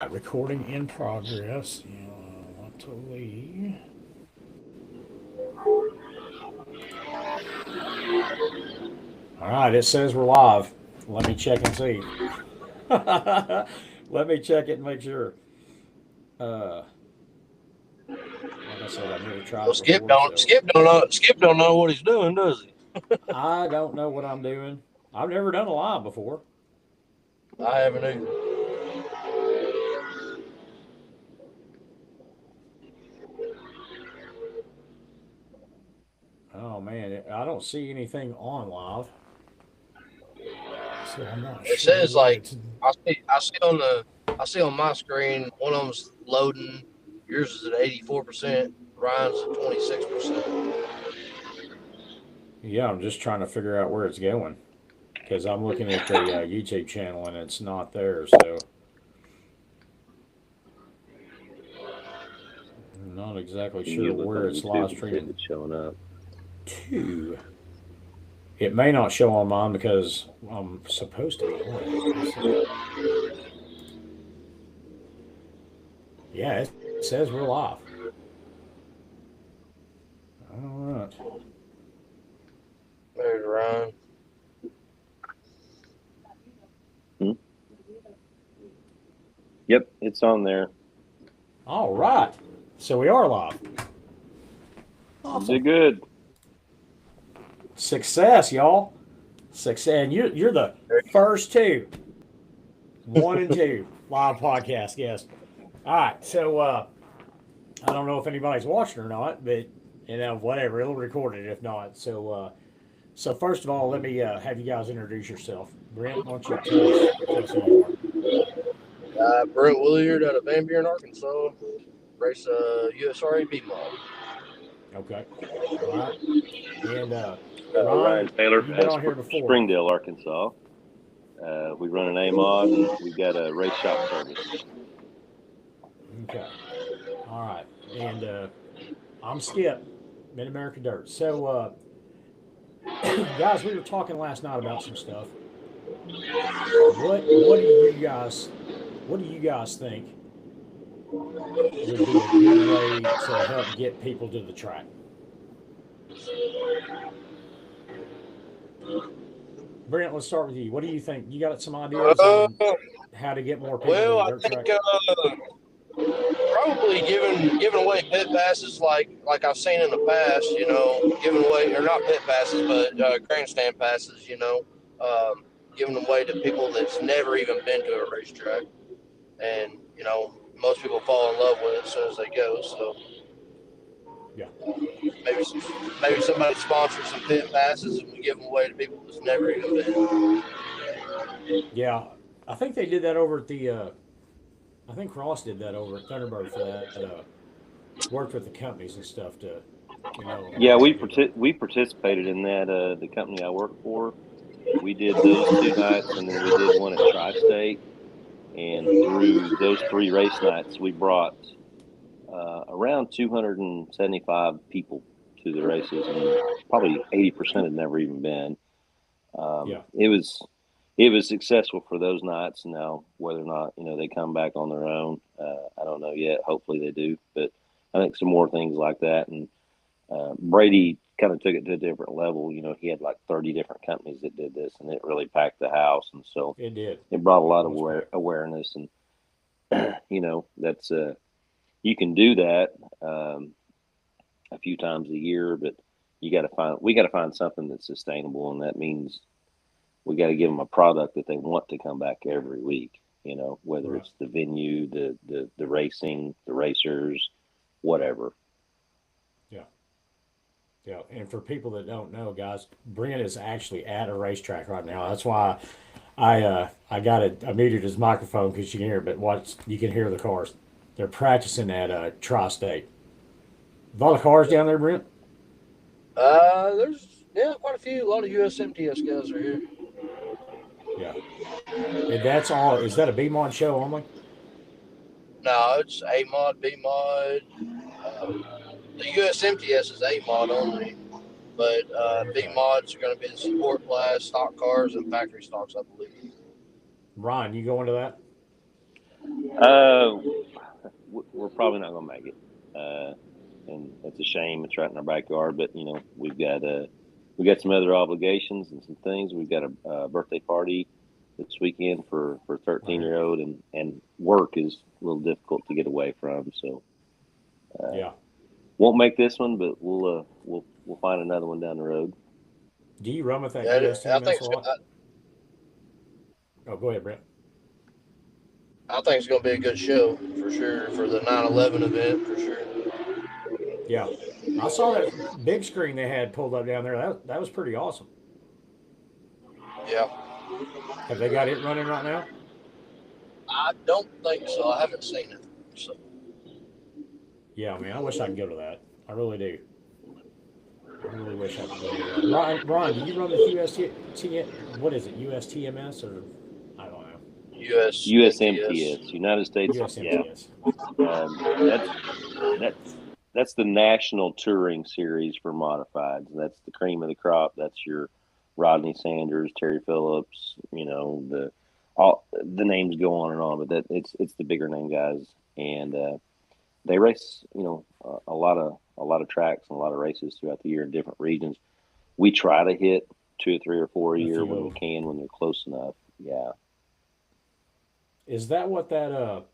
Recording in progress. Want to leave. All right, it says we're live. Let me check and see. Let me check it and make sure. Uh, like I said, I've never tried Well, it before, so Skip don't know what he's doing, does he? I don't know what I'm doing. I've never done a live before. I haven't either. Oh man, I don't see anything on live, so I'm not It sure says what like it's. I see on my screen one of them's loading. Yours is at 84%. Ryan's at 26%. Yeah, I'm just trying to figure out where it's going because I'm looking at the YouTube channel and it's not there. So I'm not exactly When sure you look where on it's live YouTube and see if streaming it's showing up. to. It may not show on mine because I'm supposed to be on it. Let's see. Yeah, it says we're live. All right. There's Ryan. Hmm? Yep, it's on there. All right. So we are live. You Awesome. did good. Success, y'all. Success. And you're the first two, one and two, live podcast guests. All right. So I don't know if anybody's watching or not, but whatever, it'll record it if not. So first of all, let me have you guys introduce yourself. Brent, why don't you tell us who you are? Brent Willyard out of Van Buren, Arkansas. Race USRA B mod. Okay, all right. And Ryan Ron, Taylor, you've been on here before. Springdale, Arkansas. We run an A-Mod, and we've got a race shop service. Okay, all right. And I'm Skip, Mid America Dirt. So guys, we were talking last night about some stuff. What do you guys think would be a good way to help get people to the track? Brent, let's start with you. What do you think? You got some ideas Uh, on how to get more people to well, the I dirt think track? probably giving away pit passes like I've seen in the past. Giving away or not pit passes, but grandstand passes. Giving them away to people that's never even been to a racetrack, and most people fall in love with it as soon as they go. So Yeah, maybe maybe somebody sponsors some pit passes and we give them away to people that's never even been. yeah. I think they did that over at the. I think Cross did that over at Thunderbird for that. Worked with the companies and stuff to, Yeah, help people. we participated in that. The company I work for, we did those 2 nights, and then we did one at Tri-State. And through those 3 race nights, we brought around 275 people to the races, and probably 80% had never even been. Yeah, It was successful for those nights. Now, whether or not they come back on their own, I don't know yet. Hopefully they do, but I think some more things like that. And Brady kind of took it to a different level. He had like 30 different companies that did this, and it really packed the house. And so it did. it brought a It lot of was packed. awareness. And that's you can do that a few times a year, but we got to find something that's sustainable, and that means we got to give them a product that they want to come back every week. Whether Right. it's the venue, the racing, the racers, whatever. Yeah. Yeah. And for people that don't know, guys, Brent is actually at a racetrack right now. That's why I got it. I muted his microphone because you can hear, but you can hear the cars. They're practicing at Tri-State. A lot of cars down there, Brent. There's quite a few. A lot of USMTS guys are here. Yeah. And that's all. Is that a B-Mod show only? No, it's A mod, B mod. The USMTS is A mod only, but B Okay. mods are going to be the support class, stock cars, and factory stocks, I believe. Ryan, you go into that? We're probably not going to make it, and it's a shame. It's right in our backyard, but we've got some other obligations and some things. We've got a birthday party this weekend for a 13-year-old, and work is a little difficult to get away from. So won't make this one, but we'll find another one down the road. Do you run with that Yeah, USTMS a lot? Oh, go ahead, Brent. I think it's going to be a good show for sure for the 9/11 event for sure. Yeah, I saw that big screen they had pulled up down there. That was pretty awesome. Yeah. Have they got it running right now? I don't think so. I haven't seen it. So. Yeah, man, I wish I could go to that. I really do. I really wish I could go to that. Ron, do you run the what is it, USTMS or I don't know? USMTS, United States. USMTS. Yeah. That's the national touring series for modifieds. That's the cream of the crop. That's your Rodney Sanders, Terry Phillips. The names go on and on, but it's the bigger name guys, and they race a lot of tracks and a lot of races throughout the year in different regions. We try to hit 2 or 3 or 4 a year when we can, when they're close enough. Yeah. Is that what that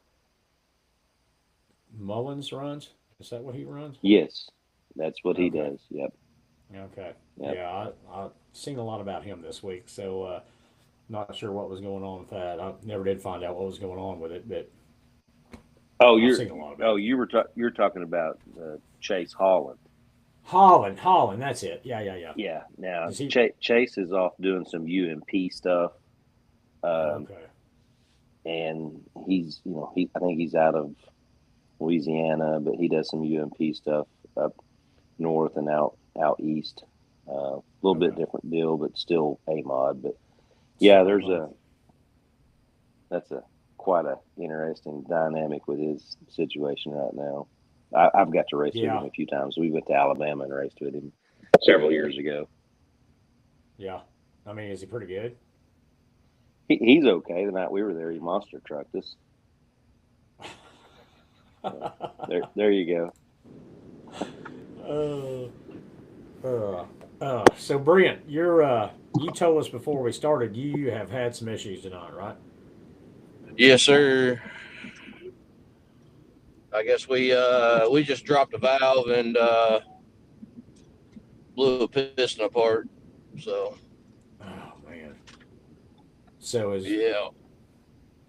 Mullins runs? Is that what he runs? Yes, that's what he does. Yep. Okay. Yep. Yeah, I've seen a lot about him this week, so not sure what was going on with that. I never did find out what was going on with it, but I've seen a lot about it. You're talking about Chase Holland. Holland, that's it. Yeah. Yeah. Now Chase is off doing some UMP stuff. Okay. And he's I think he's out of Louisiana, but he does some UMP stuff up north and out east. A little bit different deal, but still a mod. But yeah, that's quite a interesting dynamic with his situation right now. I've got to race with him a few times. We went to Alabama and raced with him several years ago. Yeah, I mean, is he pretty good? He's okay. The night we were there, he monster trucked us. There you go. So Brent, you told us before we started you have had some issues tonight, right? Yes, sir. I guess we just dropped a valve and blew a piston apart. So. Oh man. So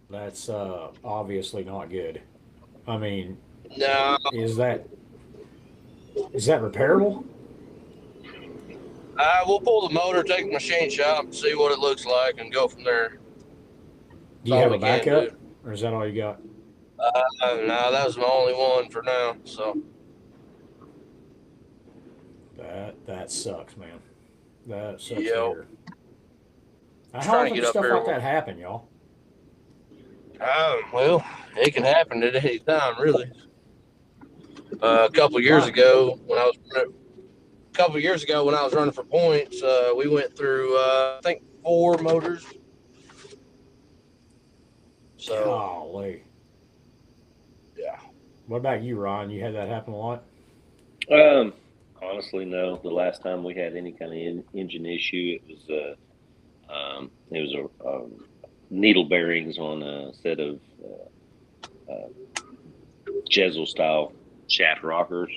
that's obviously not good. I mean, no. Is that repairable? We'll pull the motor, take the machine shop, see what it looks like, and go from there. Do you have a backup, or is that all you got? No, that was my only one for now. So that sucks, man. That sucks. Yep. How often does stuff like that happen, y'all? Well, it can happen at any time, really. A couple of years ago, when I was running for points, we went through I think 4 motors. So, golly. Yeah. What about you, Ron? You had that happen a lot? Honestly, no. The last time we had any kind of engine issue, it was needle bearings on a set of Jezel style shaft rockers,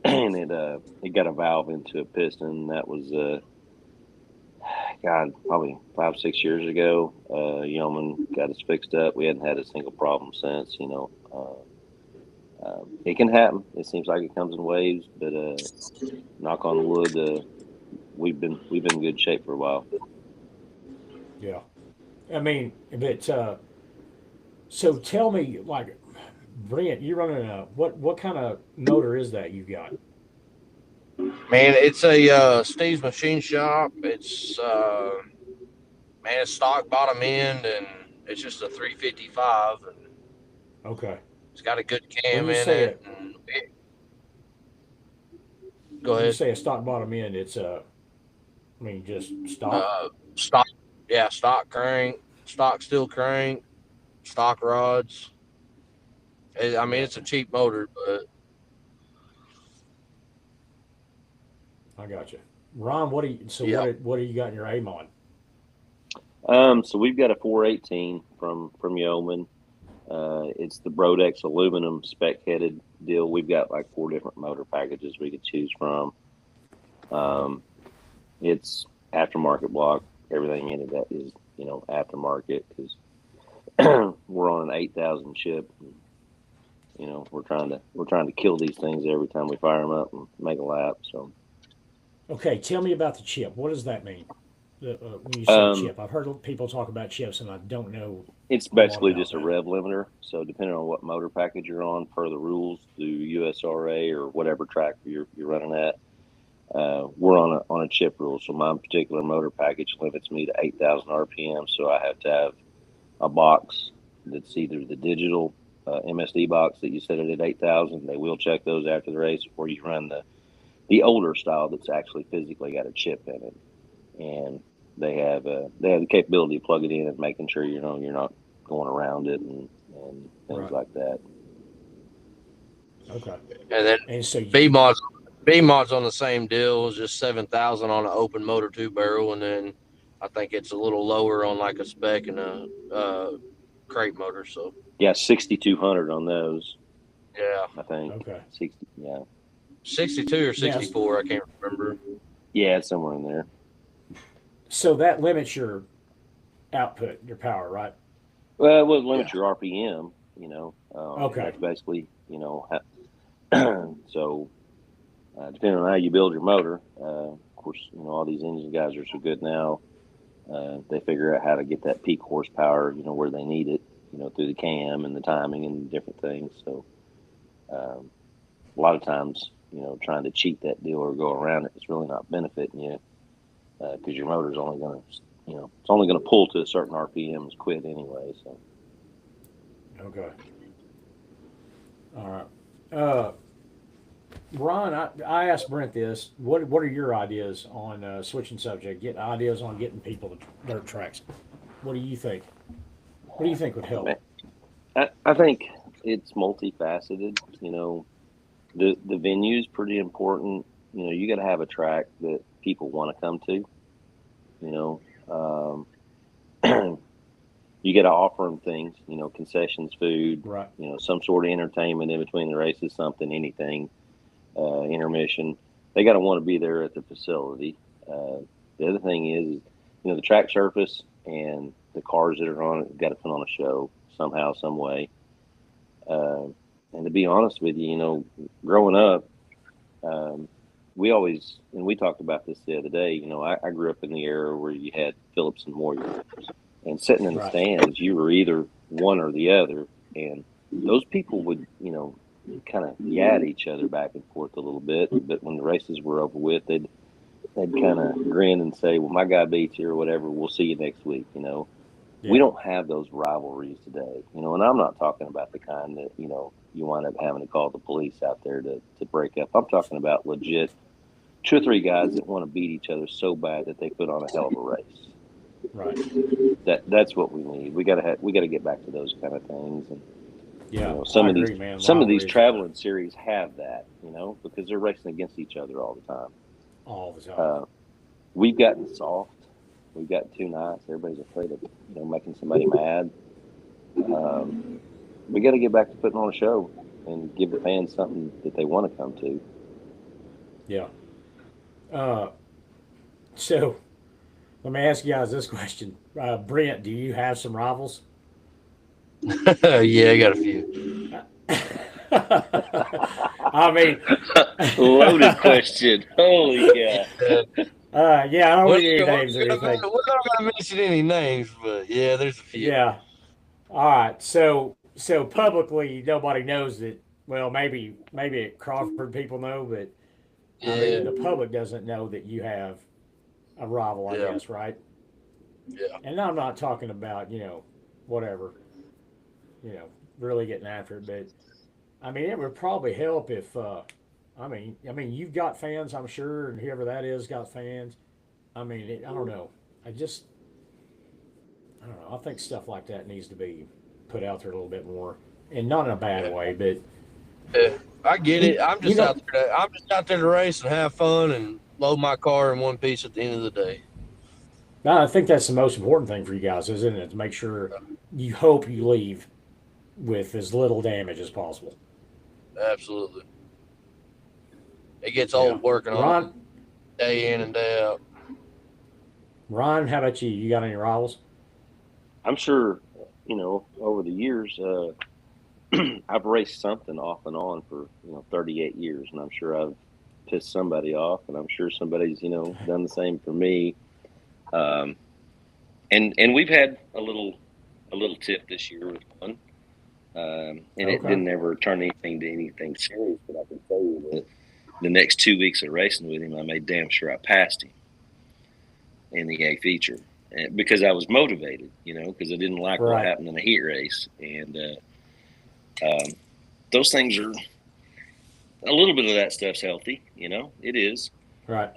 and it got a valve into a piston. That was probably 5-6 years ago. Yeoman got us fixed up. We hadn't had a single problem since. It can happen. It seems like it comes in waves, but knock on wood, we've been in good shape for a while. Yeah, I mean, but so tell me, like, Brent, you're running what kind of motor is that you got? Man, it's a Steve's Machine Shop. It's it's stock bottom end, and it's just a 355. Okay. It's got a good cam in it. Go ahead. When you say a stock bottom end, it's just stock. Stock, yeah, stock crank, stock steel crank, stock rods. I mean, Yeah, it's a cheap motor, but I got you. Ron, what do you? So yeah. what do you got in your aim on? So we've got a 418 from Yeoman. It's the Brodex aluminum spec headed deal. We've got like 4 different motor packages we could choose from. Um, it's aftermarket block. Everything in it that is aftermarket because we're on an 8,000 chip. And, we're trying to kill these things every time we fire them up and make a lap. So Okay, tell me about the chip. What does that mean? When you say um, chip, I've heard people talk about chips, and I don't know it's a lot basically about just a that. rev limiter. So depending on what motor package you're on, per the rules through USRA or whatever track you're running at, we're on a chip rule. So my particular motor package limits me to 8,000 RPM. So I have to have a box that's either the digital MSD box that you set it at 8,000. They will check those after the race, or you run the older style that's actually physically got a chip in it, and they have the capability of plugging it in and making sure you're not going around it and things Right. like that. Okay. And then And so, B mods, B mods on the same deal is just 7,000 on an open motor 2 barrel, and then I think it's a little lower on like a spec and a crate motor. So Yeah, 6,200 on those. yeah, I think okay. 60. Yeah, 62 or Now, 64, I can't remember. yeah, it's somewhere in there. so that limits your output, your power, right? Well, it would Yeah, limit your RPM. Okay. That's basically so depending on how you build your motor. Of course, all these engine guys are so good now. They figure out how to get that peak horsepower, where they need it, through the cam and the timing and different things. So a lot of times, trying to cheat that deal or go around it, it's really not benefiting you because your motor's only going to, it's only going to pull to a certain RPM and quit anyway. So Okay. All right. Ron, I asked Brent this. What are your ideas on switching subject? Get ideas on getting people to dirt tracks. What do you think? What do you think would help? man, I think it's multifaceted. The venue's pretty important. You got to have a track that people want to come to. You know, you got to offer them things. Concessions, food. Right. Some sort of entertainment in between the races, something, anything, intermission. They got to want to be there at the facility. The other thing is, the track surface and the cars that are on it got to put on a show somehow, some way. Uh, and to be honest with you, growing up, um, we always, and we talked about this the other day, I grew up in the era where you had Phillips and Moyer. And sitting in the Right. stands, you were either one or the other. And those people would, kind of yad each other back and forth a little bit. But when the races were over with, they'd kind of grin and say, well, my guy beats you or whatever. We'll see you next week, We Yeah. don't have those rivalries today, and I'm not talking about the kind that, you wind up having to call the police out there to break up. I'm talking about legit 2 or 3 guys that want to beat each other so bad that they put on a hell of a race. Right. That's what we need. We got to get back to those kind of things. And Yeah. some I of these agree, man. some of these Rivalries are traveling series have that, because they're racing against each other all the time. all the time. We've gotten soft. We've got 2 nights. Everybody's afraid of making somebody mad. We got to get back to putting on a show and give the fans something that they want to come to. Yeah. Uh, so let me ask you guys this question. Brent, do you have some rivals? yeah, I got a few. I mean, Loaded question. Holy cow. Yeah, yeah, I don't we're need any not names or anything. gonna mention any names, but yeah, there's a few. Yeah. All right. So publicly, nobody knows that. Well, maybe at Crawford people know, but I Yeah, mean, the public doesn't know that you have a rival. I yeah, guess, right? yeah, And I'm not talking about whatever, really getting after it, but I mean, it would probably help if. I mean, you've got fans, I'm sure, and whoever that is got fans. I mean, I don't know. I just, I don't know. I think stuff like that needs to be put out there a little bit more. and not in a bad way, but Yeah, I get it. I'm you just know, out there. I'm just out there to race and have fun and load my car in one piece at the end of the day. I think that's the most important thing for you guys, isn't it? To make sure you hope you leave with as little damage as possible. Absolutely. It gets Yeah. old working on Ron, them day in and day out. Ron, how about you? You got any rivals? I'm sure, over the years, I've raced something off and on for 38 years, and I'm sure I've pissed somebody off, and I'm sure somebody's done the same for me. Um, and we've had a little tip this year with one, and it Okay. didn't ever turn anything to anything serious. But I can tell you that the next 2 weeks of racing with him, I made damn sure I passed him in the A feature because I was motivated, because I didn't like what Right. happened in a heat race, and those things are a little bit of that stuff's healthy, it is. Right.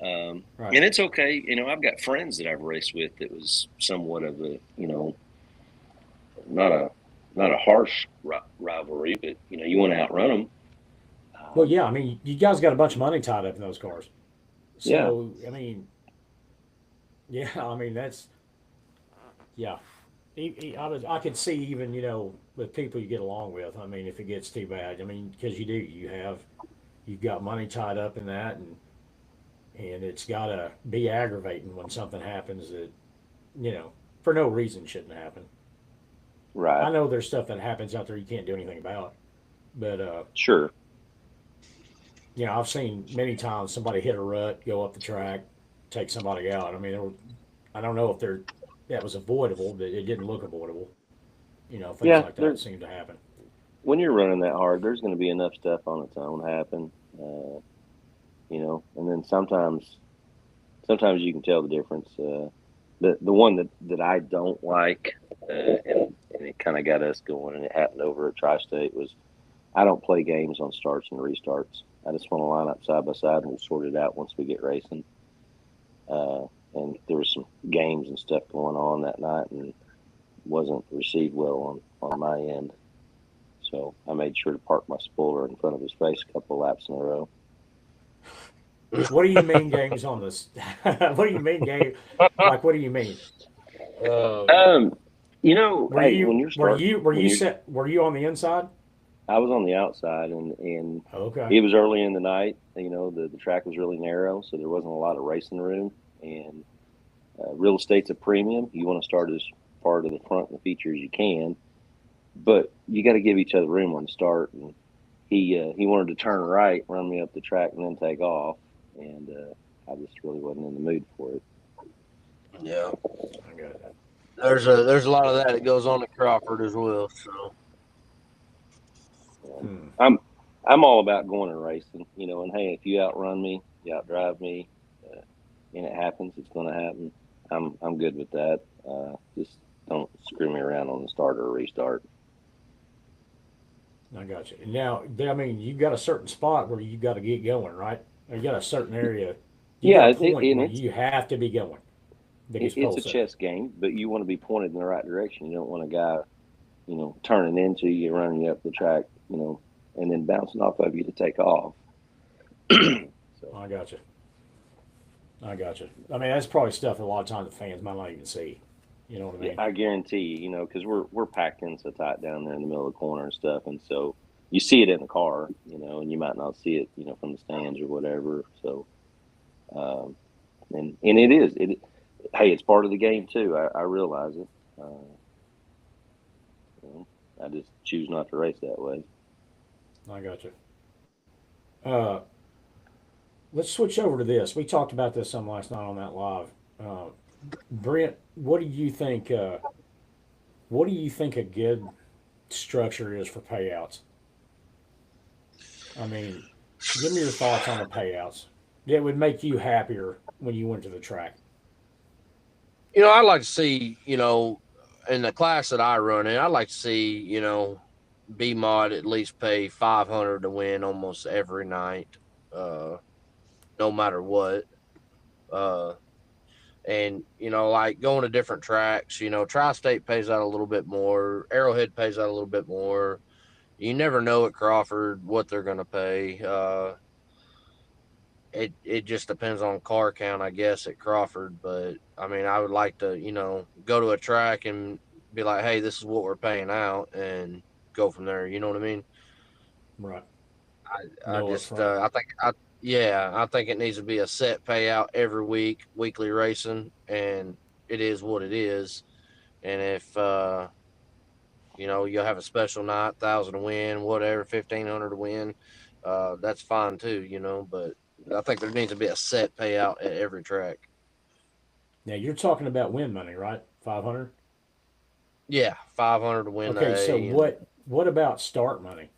Right. And it's okay. I've got friends that I've raced with that was somewhat of a, not a harsh rivalry, but you want to outrun them. Well, yeah. I mean, you guys got a bunch of money tied up in those cars, Yeah, so I mean, yeah. I mean, that's yeah. I could see even with people you get along with. I mean, if it gets too bad, I mean, because you've got money tied up in that, and it's got to be aggravating when something happens that for no reason shouldn't happen. right. I know there's stuff that happens out there you can't do anything about, but Sure. I've seen many times somebody hit a rut, go up the track, take somebody out. I mean, I don't know if that was avoidable, but it didn't look avoidable. Things Yeah, like that seem to happen. when you're running that hard, there's going to be enough stuff on its own happen, and then sometimes you can tell the difference. The one that I don't like, and it kind of got us going, and it happened over at Tri-State, was I don't play games on starts and restarts. I just want to line up side by side, and we'll sort it out once we get racing. And there was some games and stuff going on that night, and wasn't received well on my end. So I made sure to park my spoiler in front of his face a couple of laps in a row. What do you mean games on this? What do you mean game? Like, what do you mean? Um, Um, Were hey, when you you're were starting, you were when you you're, set? Were you on the inside? I was on the outside, and Okay. it was early in the night. The track was really narrow, so there wasn't a lot of racing room. And real estate's a premium. You want to start as far to the front in the feature as you can, but you got to give each other room on the start. And he wanted to turn right, run me up the track, and then take off. And I just really wasn't in the mood for it. yeah, I got that. there's a lot of that goes on at Crawford as well. So Um, Hmm. I'm all about going and racing, And hey, if you outrun me, you outdrive me, uh, and it happens, it's going to happen. I'm good with that. Just don't screw me around on the start or restart. I got you. Now, I mean, you got a certain spot where you got to get going, right? Or you got a certain area. You got Yeah, a point and where you have to be going that gets it's pole a set. chess game, but you want to be pointed in the right direction. You don't want a guy, turning into you, running you up the track, and then bouncing off of you to take off. So I got you. I got you. I mean, that's probably stuff that a lot of times the fans might not even see. You know what I yeah, mean? I guarantee because we're packed in so tight down there in the middle of the corner and stuff, and so you see it in the car, and you might not see it, from the stands or whatever. So, um, and it is it. Hey, it's part of the game too. I realize it. You know, I just choose not to race that way. I got you. Uh, let's switch over to this. We talked about this some last night on that live. Uh, Brent, what do you think? What do you think a good structure is for payouts? I mean, give me your thoughts on the payouts. That would make you happier when you went to the track. I'd like to see in the class that I run in, I'd like to see B mod at least pay 500 to win almost every night, uh, no matter what. Uh, and like going to different tracks. Tri-State pays out a little bit more. Arrowhead pays out a little bit more. You never know at Crawford what they're going to pay. It just depends on car count, I guess, at Crawford. But I mean, I would like to, go to a track and be like, hey, this is what we're paying out, and go from there. You know what I mean? Right. I No just, upfront. I think it needs to be a set payout every week, weekly racing, and it is what it is. And if you'll have a special night, 1,000 to win, whatever, 1,500 to win, that's fine too. But I think there needs to be a set payout at every track. Now you're talking about win money, right? 500. Yeah, 500 to win the Okay, so A, and what about start money?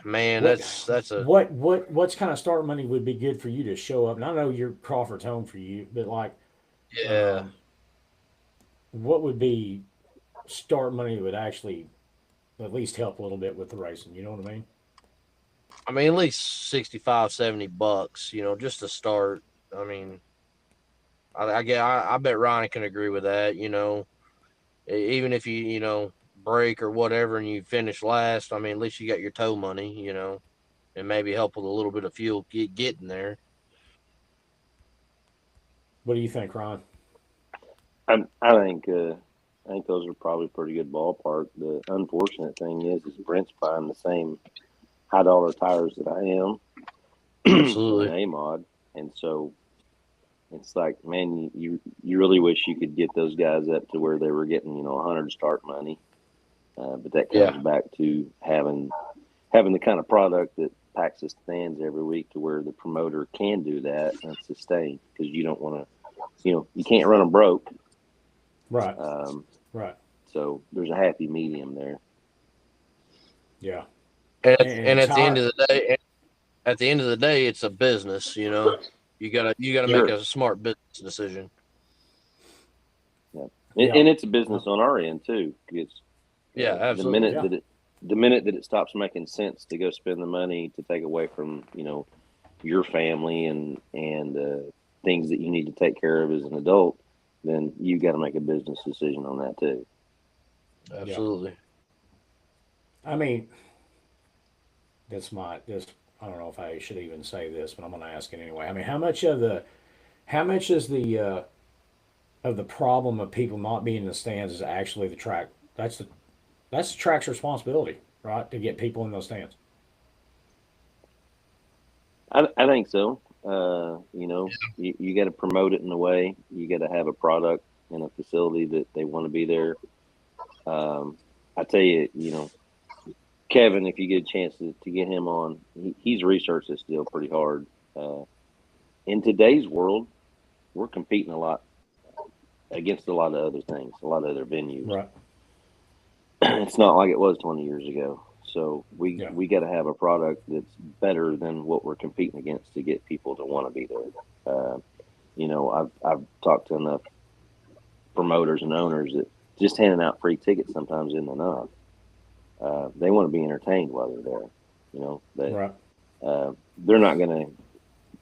man, What that's a what's kind of start money would be good for you to show up? And I know you're Crawford's home for you, but like, yeah. um, what would be start money that would actually at least help a little bit with the racing? You know what I mean? I mean, at least 65, $70, just to start. I mean, I bet Ronnie can agree with that. Even if you break or whatever and you finish last, I mean, at least you got your tow money, and maybe help with a little bit of fuel getting there. What do you think, Ron? I think those are probably pretty good ballpark. The unfortunate thing is Brent's buying the same high dollar tires that I am for an Absolutely. A mod, and so it's like, man, you really wish you could get those guys up to where they were getting 100 start money, but that Yeah, comes back to having the kind of product that packs the stands every week to where the promoter can do that and sustain, because you don't want to, you can't run them broke. Right, Um, right, so there's a happy medium there. yeah. and And at the end of the day, it's a business. You gotta make Sure. a smart business decision. Yeah. yeah, And it's a yeah, business on our end too, because Yeah, the absolutely. minute yeah. that it stops making sense to go spend the money to take away from your family and things that you need to take care of as an adult, then you got to make a business decision on that too. Yeah. Absolutely. I mean, that's my this. I don't know if I should even say this, but I'm going to ask it anyway. I mean, how much is the of the problem of people not being in the stands is actually the track? That's the track's responsibility, right, to get people in those stands. I think so. You got to promote it in a way. You got to have a product and a facility that they want to be there. Um, I tell you, Kevin, if you get a chance to get him on, he's researched this deal pretty hard. Uh, in today's world, we're competing a lot against a lot of other things, a lot of other venues. Right. It's not like it was 20 years ago. So Yeah. we got to have a product that's better than what we're competing against to get people to want to be there. I've talked to enough promoters and owners that just handing out free tickets sometimes isn't enough. They want to be entertained while they're there. That Right. they're not going to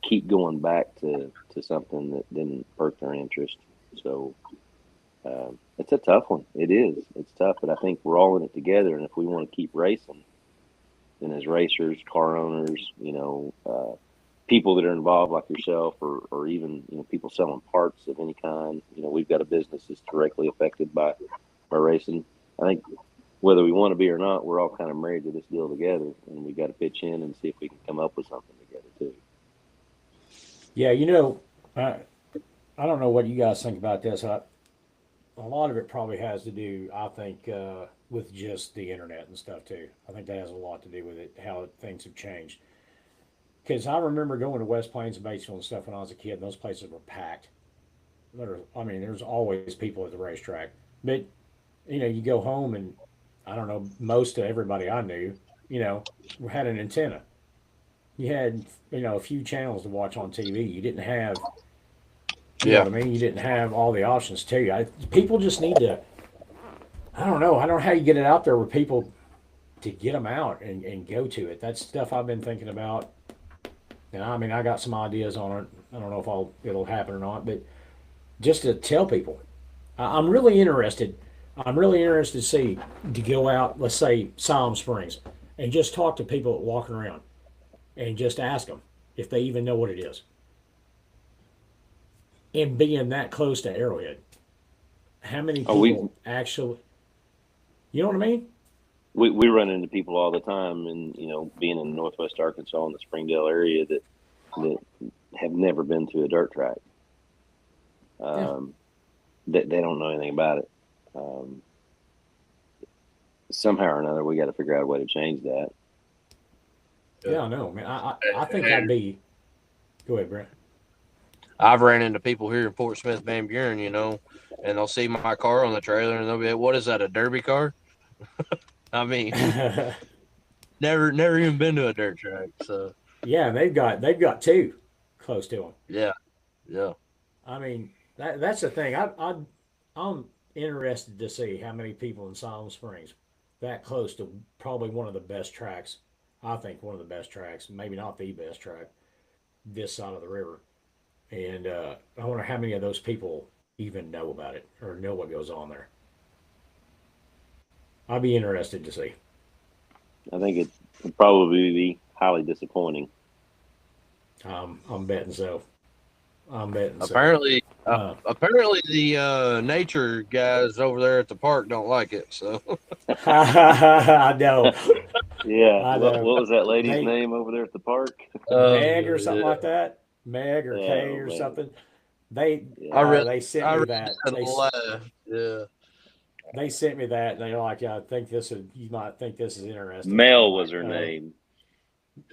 keep going back to something that didn't perk their interest. So it's a tough one. It is. It's tough, but I think we're all in it together. And if we want to keep racing, then as racers, car owners, people that are involved like yourself, or even people selling parts of any kind, we've got a business that's directly affected by racing. I think whether we want to be or not, we're all kind of married to this deal together, and we got to pitch in and see if we can come up with something together too. Yeah. I, I don't know what you guys think about this. A lot of it probably has to do, I think, with just the internet and stuff too. I think that has a lot to do with it, how things have changed. Because I remember going to West Plains and Batesville and stuff when I was a kid, and those places were packed. There's always people at the racetrack. But, you go home and, I don't know, most of everybody I knew, had an antenna. You had, a few channels to watch on TV. You didn't have, you know Yeah. what I mean? You didn't have all the options too. People just need to, I don't know. I don't know how you get it out there with people to get them out and go to it. That's stuff I've been thinking about. And I mean, I got some ideas on it. I don't know if it'll happen or not, but just to tell people, I'm really interested. I'm really interested to go out, let's say Siloam Springs, and just talk to people walking around and just ask them if they even know what it is. And being that close to Arrowhead, how many Oh, we people actually, you know what I mean? we run into people all the time, and being in Northwest Arkansas in the Springdale area that have never been to a dirt track. Yeah. They don't know anything about it. Somehow or another, we got to figure out a way to change that. Yeah, I know, man. I think I'd be. Go ahead, Brent. I've ran into people here in Fort Smith, Van Buren, and they'll see my car on the trailer and they'll be like, "What is that? A derby car?" I mean, never even been to a dirt track, so Yeah, and they've got two close to them. yeah, yeah. I mean, that's the thing. I'm interested to see how many people in Siloam Springs that close to probably one of the best tracks. I think one of the best tracks, maybe not the best track, this side of the river. And I wonder how many of those people even know about it or know what goes on there. I'd be interested to see. I think it'd probably be highly disappointing. I'm betting so. I'm betting so. Apparently the nature guys over there at the park don't like it. So I know. Yeah. I What know. was that lady's They name over there at the park? Meg or something yeah. like that. Meg or Kay Oh or man. something. They Yeah. I read they sent I me read that. that and laughed. Yeah. They sent me that. And they're like, yeah, I think you might think this is interesting. And I'm Mel was like, her name.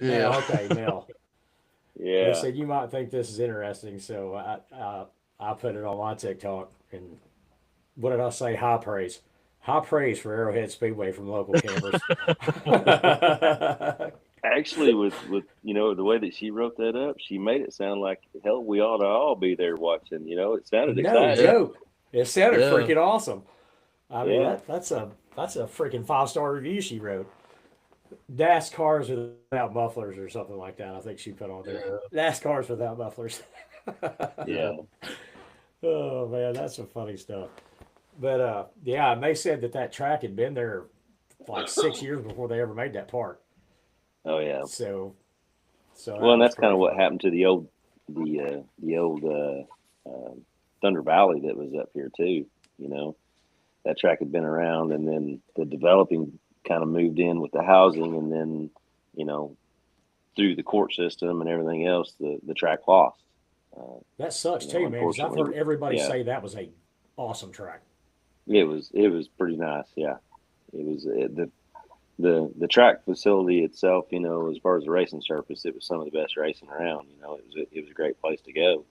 Mel. Yeah. Okay, Mel. They Yeah. said you might think this is interesting, so I put it on my TikTok. And what did I say? High praise for Arrowhead Speedway from local campers. Actually, with the way that she wrote that up, she made it sound like hell. We ought to all be there watching. It sounded No Yeah. exciting. joke. It sounded Yeah. freaking awesome. I mean Yeah. that's a freaking 5-star review she wrote. Das cars without mufflers or something like that. I think she put on there. Yeah. Das cars without mufflers. Yeah. Yeah. Oh man, that's some funny stuff. But yeah, and they said that track had been there like 6 years before they ever made that park. Oh yeah. So Well, that and was that's kind pretty of what funny. happened to the old Thunder Valley that was up here too. You know, that track had been around, and then the developing kind of moved in with the housing, and then you know through the court system and everything else, the track lost. Uh, That sucks too, man, because I've heard Unfortunately, everybody yeah, say that was a awesome track. it was pretty nice. Yeah, it was the track facility itself. As far as the racing surface, it was some of the best racing around. It was a great place to go.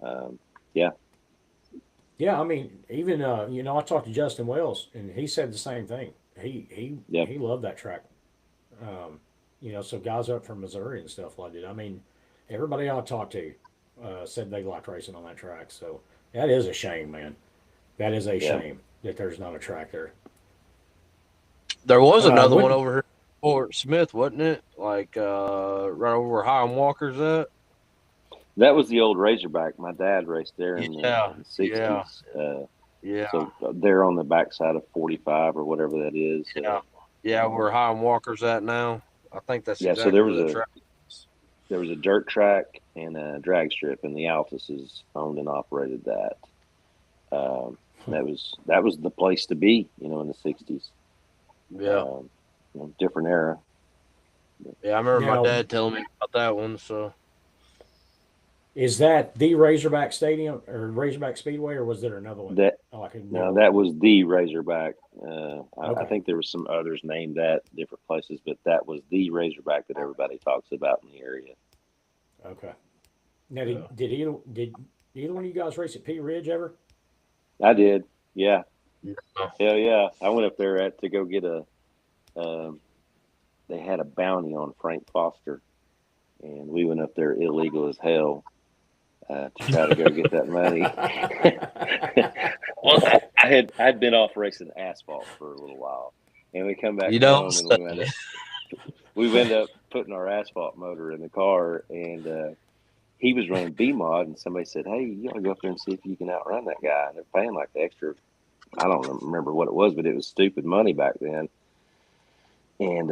Um, yeah, Yeah, I mean, even I talked to Justin Wells, and he said the same thing. yeah, He loved that track. Um, so guys up from Missouri and stuff like that. I mean, everybody I talked to said they liked racing on that track. So that is a shame, man. That is a yeah. shame that there's not a track there. There was another one When over here in Fort Smith, wasn't it? Like right over where Higham Walker's at. That was the old Razorback. My dad raced there in the Yeah. in the Yeah. '60s. Yeah. So they're on the backside of 45 or whatever that is. Yeah. Yeah, where Higham Walker's at now. I think that's Yeah, so exactly where the track is. there was a dirt track and a drag strip, and the Altises owned and operated that. That was the place to be, in the '60s. Yeah. Different era. Yeah, I remember my now dad telling me about that one. So is that the Razorback Stadium or Razorback Speedway, or was there another one? That Like a No, newer one? that was the Razorback. I Okay, think there was some others named that different places, but that was the Razorback that everybody talks about in the area. okay. Now, yeah. did either one of you guys race at P Ridge ever? I did. Yeah. Yeah. Hell yeah. I went up there to go get um, they had a bounty on Frank Foster, and we went up there illegal as hell to try to go get that money. Well, I'd been off racing asphalt for a little while, and we come back You don't home and say. we end up putting our asphalt motor in the car, and he was running B mod, and somebody said, "Hey, you ought to go up there and see if you can outrun that guy." And they're paying like the extra I don't remember what it was, but it was stupid money back then. And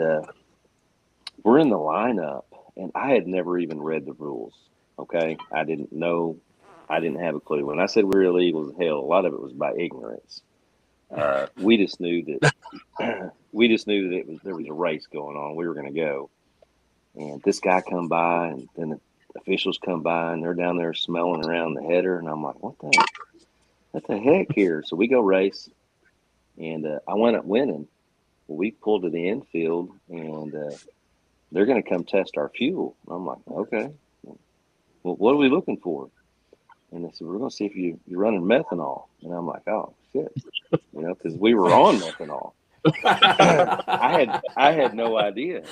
we're in the lineup, and I had never even read the rules. Okay, I didn't know. I didn't have a clue. When I said we were illegal as hell, a lot of it was by ignorance. We just knew that there was a race going on. We were going to go, and this guy come by, and then the officials come by, and they're down there smelling around the header, and I'm like, what the heck here? So we go race, and I went up winning. Well, we pulled to the infield, and they're going to come test our fuel. I'm like, okay. Well, what are we looking for? And they said, we're going to see if you're running methanol. And I'm like, oh, shit. Because we were on methanol. I had no idea.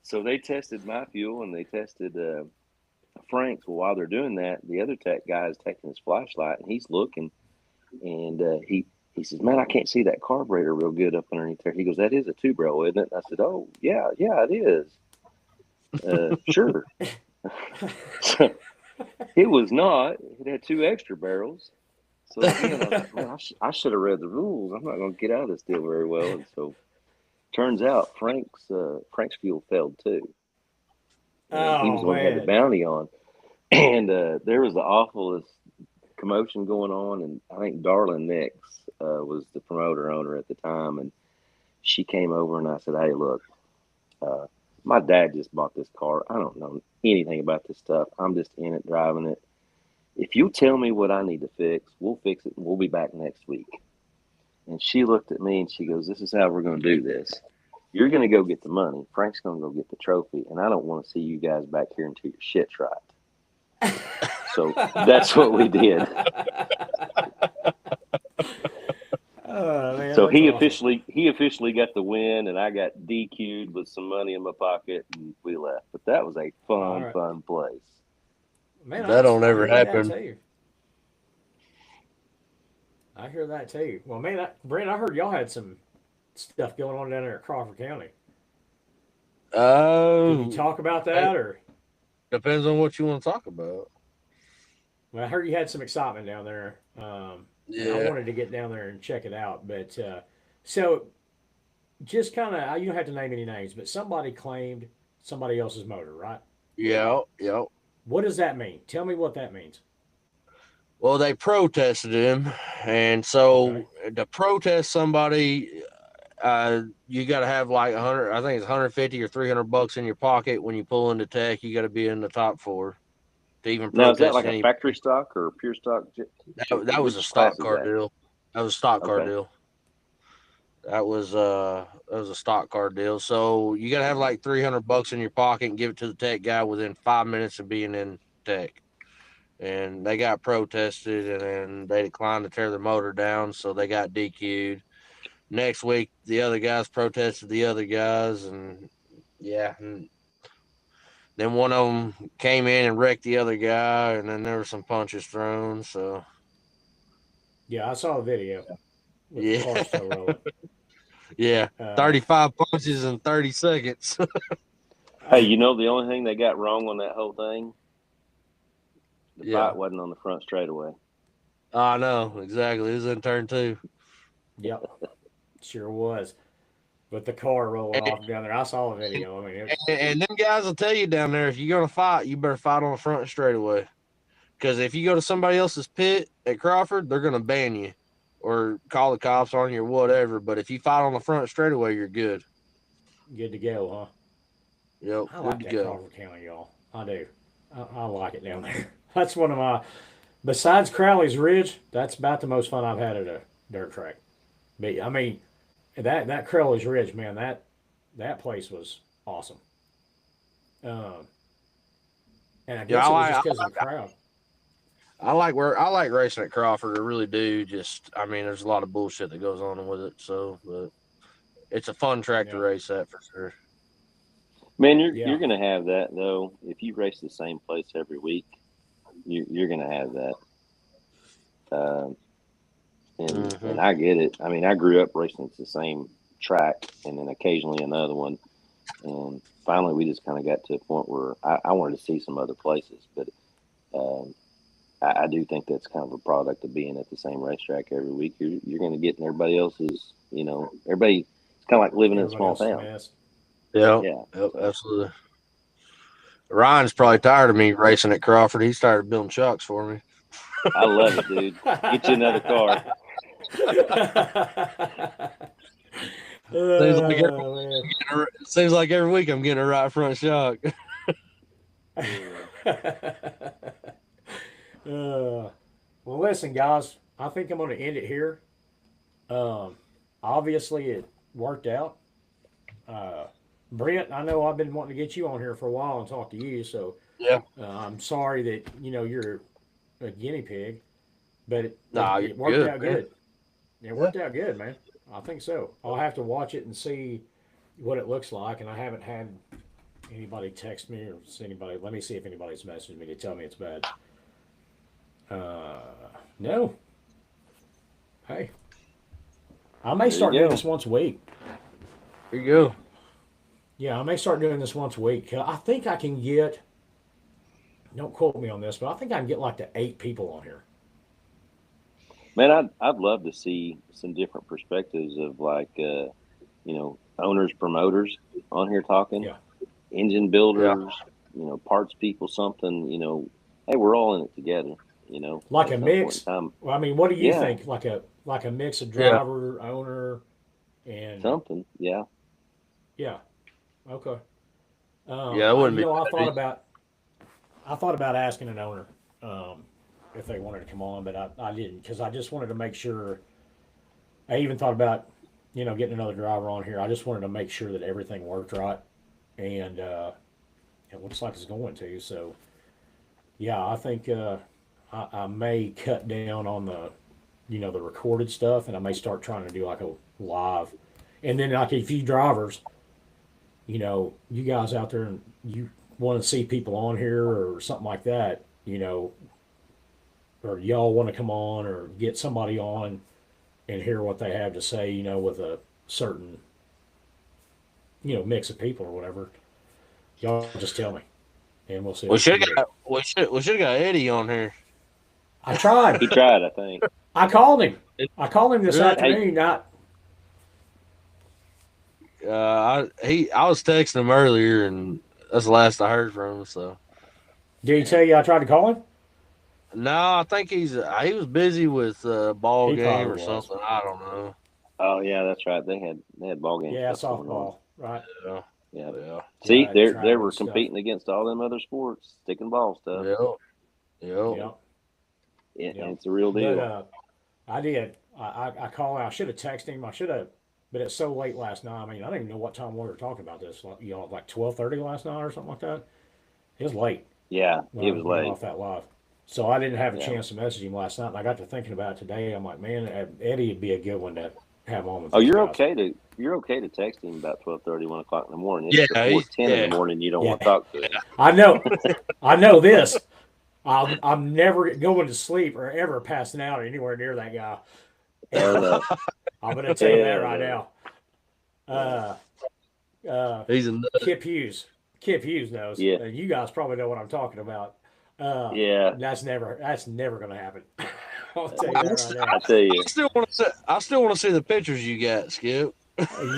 So they tested my fuel, and they tested Frank's. Well, while they're doing that, the other tech guy is taking his flashlight, and he's looking, and he says, man, I can't see that carburetor real good up underneath there. He goes, that is a two-barrel, isn't it? And I said, oh, yeah, it is. Sure. So, it was not. It had 2 extra barrels. So again, I was like, man, I should have read the rules. I'm not going to get out of this deal very well. And so turns out Frank's fuel failed too. And he was the one who had the bounty on. And there was the awfulest commotion going on. And I think Darlene Nix was the promoter owner at the time. And she came over, and I said, hey, look, my dad just bought this car. I don't know anything about this stuff. I'm just in it, driving it. If you tell me what I need to fix, we'll fix it, and we'll be back next week. And she looked at me, and she goes, this is how we're going to do this. You're going to go get the money. Frank's going to go get the trophy, and I don't want to see you guys back here until your shit's right. So that's what we did. Man, so he awesome. officially got the win, and I got DQ'd with some money in my pocket, and we left. But that was a fun place. Man, that don't ever happen. I hear that too. Well, man, Brent, I heard y'all had some stuff going on down there at Crawford County. Can you talk about that, or depends on what you want to talk about? Well, I heard you had some excitement down there. Yeah, I wanted to get down there and check it out, but so just kind of, you don't have to name any names, but somebody claimed somebody else's motor, right? Yeah. What does that mean? Tell me what that means. Well, they protested him, and so to protest somebody, you got to have like 100. I think it's 150 or $300 in your pocket when you pull into tech. You got to be in the top 4 to even protest. Now, is that like a factory stock or pure stock? That was a stock car deal. That was a stock car deal. That was a stock car deal. So you got to have like $300 in your pocket and give it to the tech guy within 5 minutes of being in tech. And they got protested, and then they declined to tear the motor down, so they got DQ'd. Next week, the other guys protested the other guys, and and then one of them came in and wrecked the other guy, and then there were some punches thrown. So, yeah, I saw a video. With the car still rolling. Yeah, 35 punches in 30 seconds. Hey, the only thing they got wrong on that whole thing? The fight wasn't on the front straightaway. I know, exactly. It was in turn 2. Yep, sure was. With the car rolling off down there. I saw a video. I mean, and them guys will tell you down there, if you're going to fight, you better fight on the front straightaway. Because if you go to somebody else's pit at Crawford, they're going to ban you or call the cops on you or whatever. But if you fight on the front straightaway, you're good. Good to go, huh? Yep, I like that Crawford County, y'all. I do. I like it down there. That's one of my, besides Crowley's Ridge, that's about the most fun I've had at a dirt track. But, I mean, that Crowley's Ridge, man, that place was awesome. And I guess it was just because of the crowd. I like racing at Crawford. I really do. There's a lot of bullshit that goes on with it. So, but it's a fun track to race at for sure. Man, you're going to have that though. If you race the same place every week, you're going to have that. And I get it. I mean, I grew up racing at the same track, and then occasionally another one. And finally, we just kind of got to a point where I wanted to see some other places, but. I do think that's kind of a product of being at the same racetrack every week. You're going to get in everybody else's, everybody. It's kind of like living in a small town. Yeah, Yeah, yep, absolutely. Ryan's probably tired of me racing at Crawford. He started building chucks for me. I love it, dude. Get you another car. Seems like every week I'm getting a right front shock. Well, listen, guys. I think I'm going to end it here. Obviously, it worked out. Brent, I know I've been wanting to get you on here for a while and talk to you. So yeah, I'm sorry that you're a guinea pig, but it worked out good. It worked out good, man. I think so. I'll have to watch it and see what it looks like, and I haven't had anybody text me or anybody. Let me see if anybody's messaged me to tell me it's bad. No. Hey, I may start doing this once a week. There you go. Yeah, I may start doing this once a week. I think I can get. Don't quote me on this, but I think I can get like to 8 people on here. Man, I'd love to see some different perspectives of like, owners, promoters on here talking, engine builders, parts people, something, hey, we're all in it together, Like a mix. Well, I mean, what do you think? Like a mix of driver, owner, and something. Yeah. Yeah. Okay. I wouldn't be. I thought about asking an owner if they wanted to come on, but I didn't because I just wanted to make sure. I even thought about, getting another driver on here. I just wanted to make sure that everything worked right, and it looks like it's going to. So, yeah, I think I may cut down on the, the recorded stuff, and I may start trying to do like a live, and then like a few drivers. You guys out there and you want to see people on here or something like that, or y'all want to come on or get somebody on and hear what they have to say, with a certain, mix of people or whatever, y'all just tell me and we'll see. We should have got Eddie on here. I tried. He tried, I think. I called him. This afternoon. I was texting him earlier, and that's the last I heard from him. So, did he tell you I tried to call him? No, I think he was busy with ball game or something. I don't know. Oh yeah, that's right. They had ball games. Yeah, softball, right? Yeah. See, they were competing against all them other sports, stick and ball stuff. Yeah. It's a real deal. But, I did. I called. I should have texted him. I should have. But it's so late last night. I mean, I don't even know what time we were talking about this. Like 12:30 last night or something like that. It was late. Yeah, it was late. Off that live, so I didn't have a chance to message him last night. And I got to thinking about it today. I'm like, man, Eddie would be a good one to have on with. You're okay to text him about 12:30, 1 o'clock in the morning. It's 10 in the morning. You don't want to talk to him. I know. I know this. I'm never going to sleep or ever passing out anywhere near that guy. I'm going to tell you that right now. He's a nut. Kip Hughes. Kip Hughes knows. Yeah. You guys probably know what I'm talking about. That's never going to happen. I'll tell you that right now. I tell you. I still want to see the pictures you got, Skip.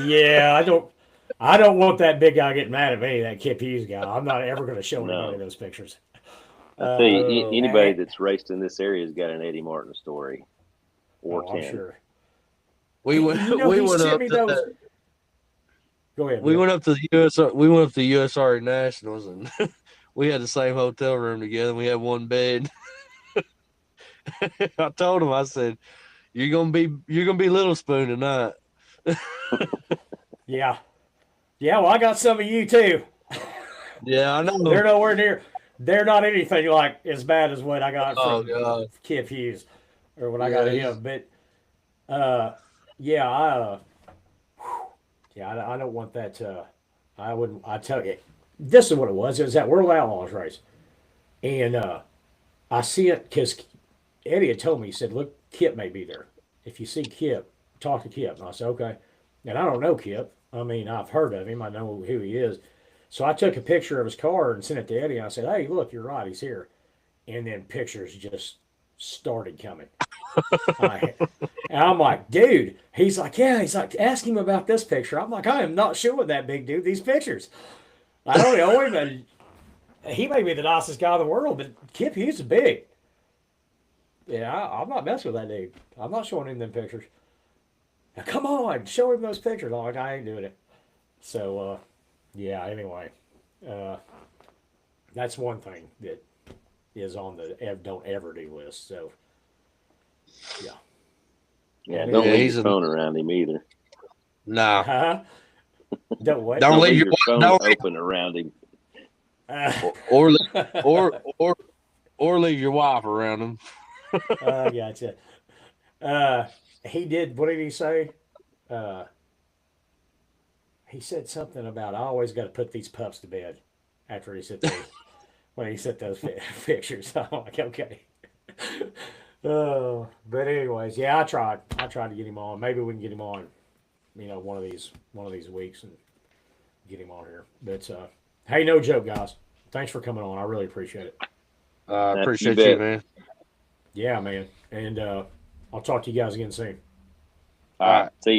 Yeah, I don't want that big guy getting mad at me, that Kip Hughes guy. I'm not ever going to show anybody those pictures. I tell you, anybody that's raced in this area has got an Eddie Martin story. Or 10. I'm sure. We went up to Go ahead. We went up to the USRA Nationals, and we had the same hotel room together. We had one bed. I told him, I said, "You're gonna be Little Spoon tonight." Yeah. Well, I got some of you too. Yeah, I know. They're nowhere near. They're not anything like as bad as what I got from Kip Hughes or what I got him. But I don't want that. I tell you, this is what it was. It was that World Outlaws race, and I see it because Eddie had told me. He said, "Look, Kip may be there. If you see Kip, talk to Kip." And I said, "Okay." And I don't know Kip. I mean, I've heard of him. I know who he is. So I took a picture of his car and sent it to Eddie. And I said, "Hey, look, you're right. He's here." and then pictures just started coming. And I'm like, dude, he's like, yeah, he's like, ask him about this picture. I'm like, I am not showing that big dude these pictures. I don't know him, and he may be the nicest guy in the world, but Kip Hughes is big. Yeah, I'm not messing with that dude. I'm not showing him them pictures. Now, come on, show him those pictures. I'm like, I ain't doing it. So, yeah, anyway, that's one thing that is on the don't ever do list. So, yeah. Yeah, don't leave your phone around him either. No. Huh? Don't what? Don't leave your phone open around him. Or leave your wife around him. Gotcha. He did. What did he say? He said something about I always got to put these pups to bed after he said those, when he sent those pictures. I'm like, okay. But anyways, yeah, I tried to get him on. Maybe we can get him on, one of these weeks and get him on here. But hey, no joke, guys. Thanks for coming on. I really appreciate it. Appreciate you, man. Yeah, man. And I'll talk to you guys again soon. All right. See you.